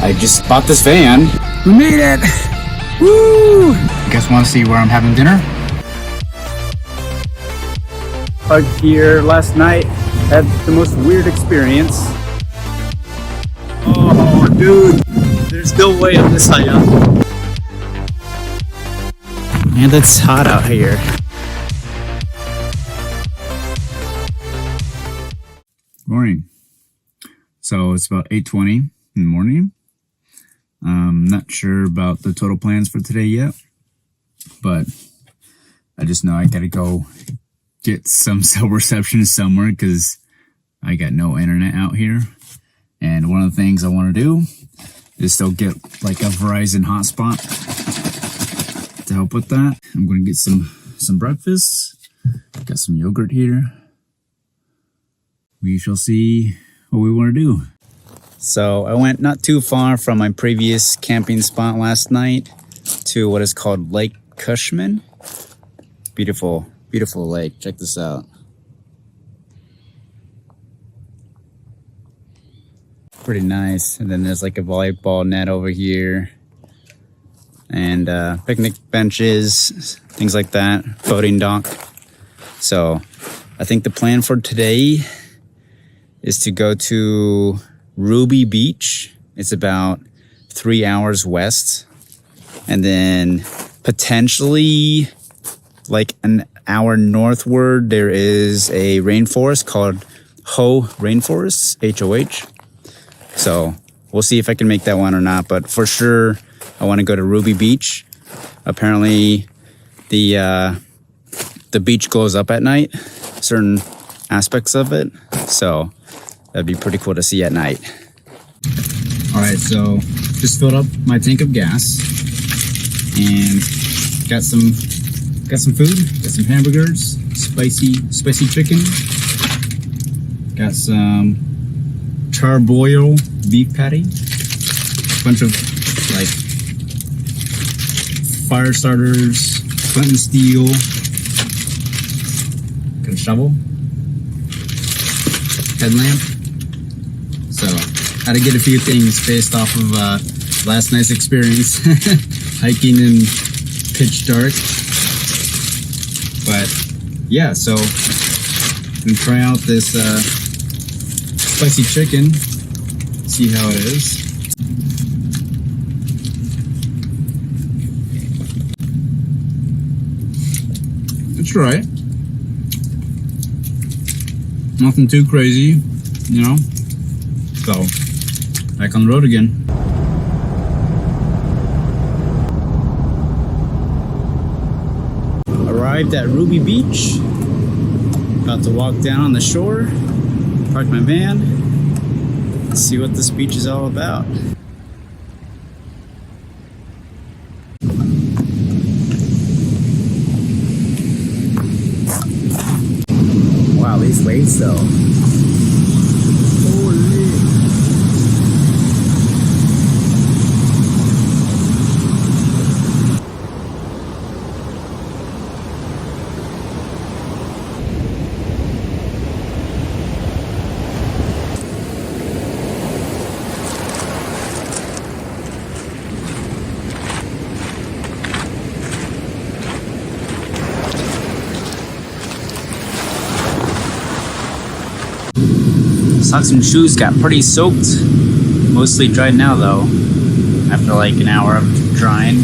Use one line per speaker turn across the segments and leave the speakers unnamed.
I just bought this van. We made it! Woo! You guys want to see where I'm having dinner? Parked here last night. Had the most weird experience. Oh, dude! There's no way I'm this high up. And it's hot out here. Morning. So it's about 8:20 in the morning. Not sure about the total plans for today yet, but I just know I gotta go get some cell reception somewhere because I got no internet out here. And one of the things I want to do is still get like a Verizon hotspot to help with that. I'm going to get some breakfast. Got some yogurt here. We shall see what we want to do. So I went not too far from my previous camping spot last night to what is called Lake Cushman. Beautiful, beautiful lake. Check this out. Pretty nice. And then there's like a volleyball net over here. And picnic benches, things like that. Boating dock. So I think the plan for today is to go to Ruby Beach. It's about 3 hours west. And then potentially like an hour northward, there is a rainforest called Hoh Rain Forest, H-O-H. So we'll see if I can make that one or not. But for sure, I want to go to Ruby Beach. Apparently, the beach glows up at night, certain aspects of it. So that'd be pretty cool to see at night. All right, so just filled up my tank of gas and got some food. Got some hamburgers, spicy chicken. Got some charbroil beef patty. Bunch of like fire starters, flint and steel. Got a shovel. Headlamp. So, had to get a few things based off of last night's experience hiking in pitch dark. But yeah, so I'm gonna try out this spicy chicken, see how it is. It's right. Nothing too crazy, you know. So, back on the road again. Arrived at Ruby Beach. About to walk down on the shore, park my van, and see what this beach is all about. Wow, these waves though. Holy. Socks and shoes got pretty soaked. Mostly dried now though, after like an hour of drying.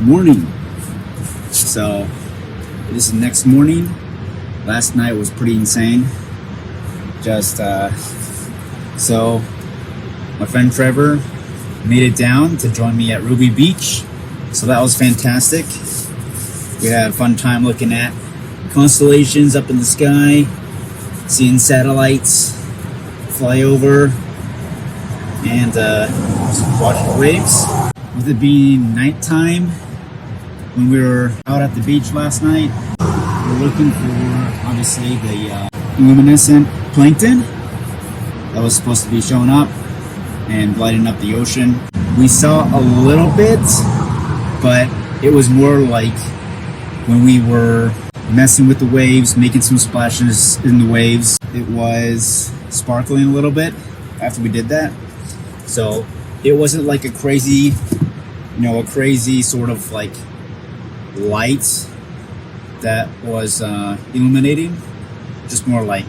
Morning. So this is next morning. Last night was pretty insane. Just so my friend Trevor made it down to join me at Ruby Beach, so that was fantastic. We had a fun time looking at constellations up in the sky, seeing satellites fly over, and just watching the waves. With it being nighttime, when we were out at the beach last night, we were looking for obviously the luminescent plankton that was supposed to be showing up and lighting up the ocean. We saw a little bit, but it was more like when we were messing with the waves, making some splashes in the waves. It was sparkling a little bit after we did that. So it wasn't like a crazy sort of like light that was illuminating, just more like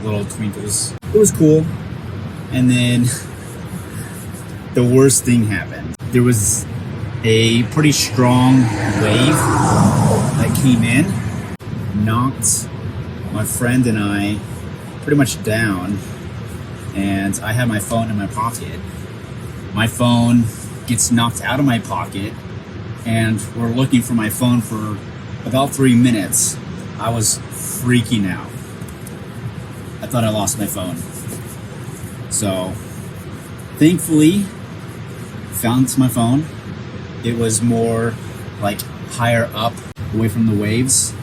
little twinkles. It was cool. And then the worst thing happened. There was a pretty strong wave that came in, knocked my friend and I pretty much down, and I had my phone in my pocket. My phone gets knocked out of my pocket, and we're looking for my phone for about 3 minutes. I was freaking out. I thought I lost my phone. So thankfully found my phone. It was more like higher up away from the waves,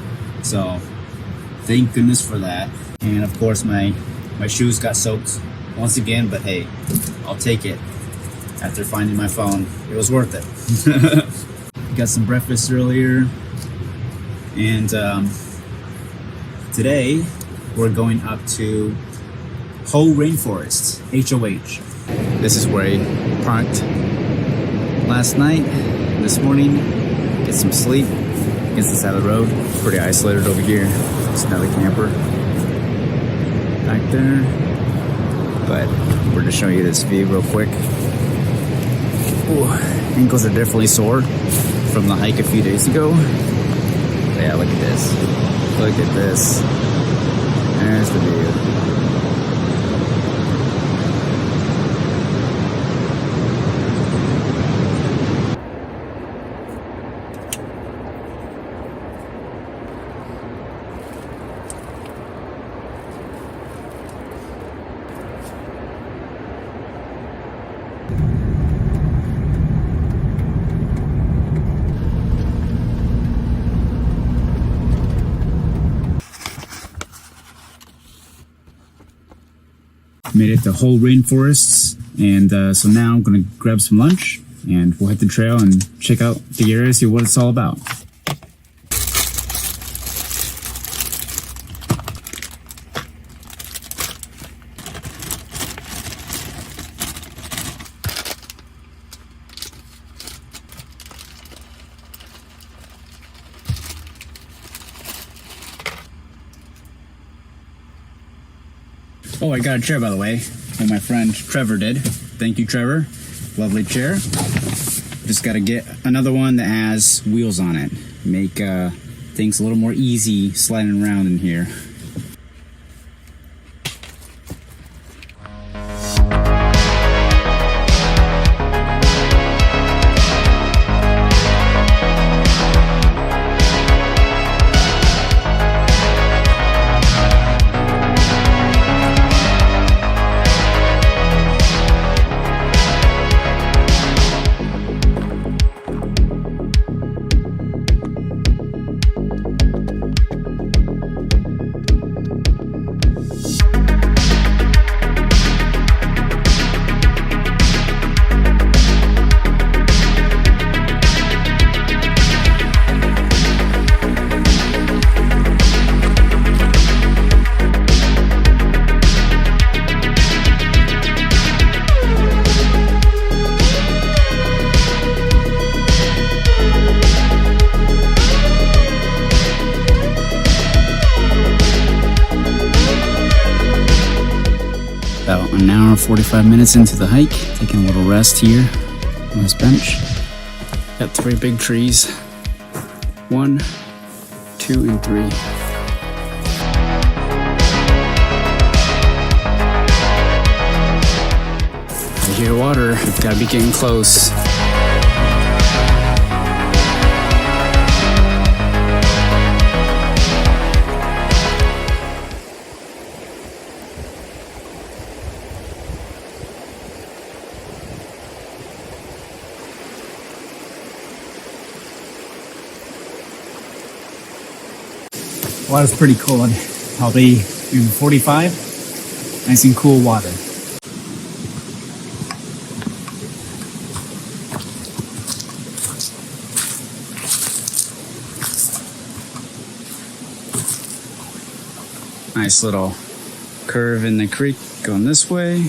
so thank goodness for that. And of course my shoes got soaked once again, but hey, I'll take it. After finding my phone, it was worth it. Got some breakfast earlier, and today we're going up to Hoh Rain Forest, HOH. This is where I parked last night, this morning, get some sleep, get the side of the road. Pretty isolated over here. It's another camper back there, but we're just showing you this view real quick. Ooh, ankles are definitely sore from the hike a few days ago. But yeah, look at this. Look at this. There's the view. Made it to Hoh Rain Forests, and so now I'm gonna grab some lunch and we'll hit the trail and check out the area, see what it's all about. Oh, I got a chair, by the way, that my friend Trevor did. Thank you, Trevor. Lovely chair. Just got to get another one that has wheels on it. Make things a little more easy sliding around in here. About an hour and 45 minutes into the hike, taking a little rest here on this bench. Got 3 big trees, 1, 2, and 3. water. We've got to be getting close.
Water's pretty cold, probably even 45. Nice and cool water.
Nice little curve in the creek going this way.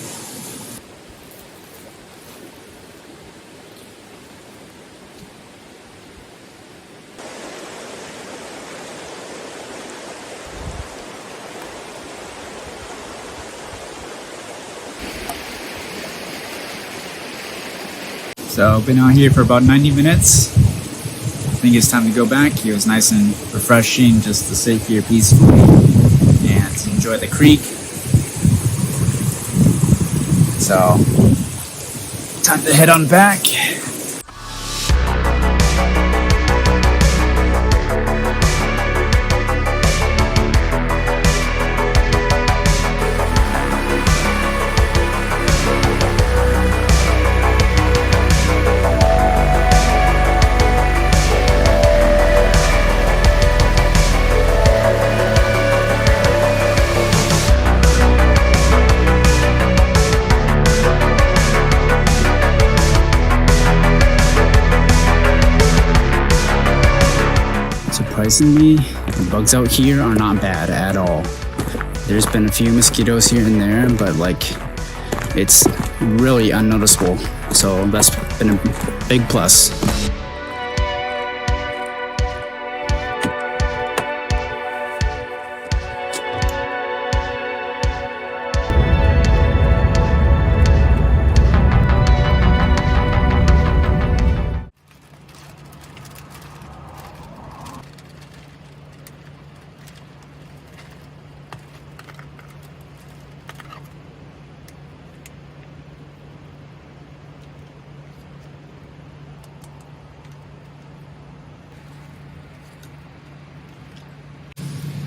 So been out here for about 90 minutes. I think it's time to go back. It was nice and refreshing just to sit here peacefully and to enjoy the creek. So time to head on back.
Surprisingly, the bugs out here are not bad at all. There's been a few mosquitoes here and there, but like it's really unnoticeable. So that's been a big plus.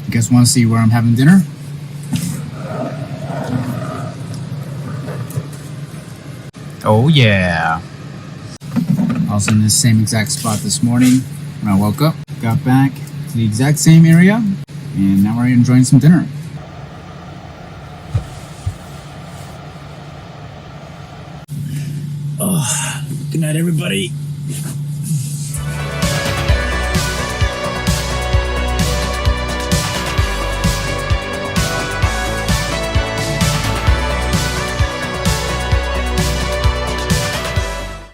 You guys want to see where I'm having dinner? Oh yeah. I was in this same exact spot this morning when I woke up, got back to the exact same area, and now we're enjoying some dinner. Oh, good night everybody.